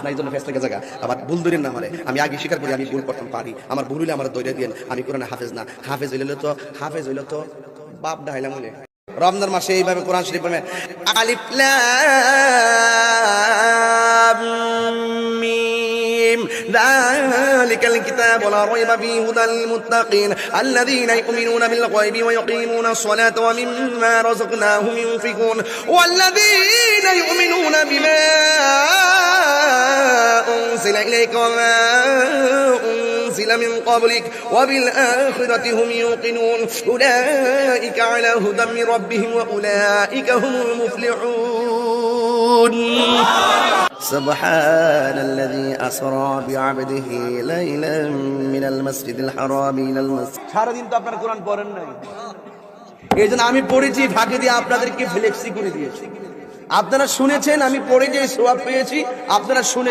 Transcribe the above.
না, এই জন্য ফেরেশতাকে জায়গা আবার ভুল ধরেন না আমারে, আমি আগে স্বীকার করি আমি ভুল করতাম পারি, আমার ভুল হইলে আমার দৈর্য দিন, আমি কোরআনে হাফেজ না, হাফেজ হইলে তো বাপ ডাইলাম মনে। রমজান মাসে এইভাবে কোরআন শরীফ পড়বেন, আলিফ লাম মিম যালিকাল কিতাবু লা রাইবা ফীহি হুদাল লিল মুত্তাকিন আল্লাযীনা ইউমিনুনা বিল গায়বি ওয়া ইউকিমুনাস সালাতা ওয়া মিম্মা রাযাকনাহুম ইউনফিকুন ওয়াল্লাযীনা ইউমিনুনা বিমা উনজিলা ইলাইকা ওয়া মা أنزل من قبلك وبالآخرة هم يوقنون أولئك على هدى من ربهم وأولئك هم المفلحون سبحان الذي أسرى بعبده ليلا من المسجد الحرام إلى المسجد সারা দিন তো আপনারা কোরআন পড়েন নাই, এইজন্য আমি পড়েছি ফাঁকি দিয়ে আপনাদেরকে ফ্লেক্সি করে দিয়েছি। আপনারা শুনেছেন, আমি পড়ে যে সওয়াব পেয়েছি, আপনারা শুনে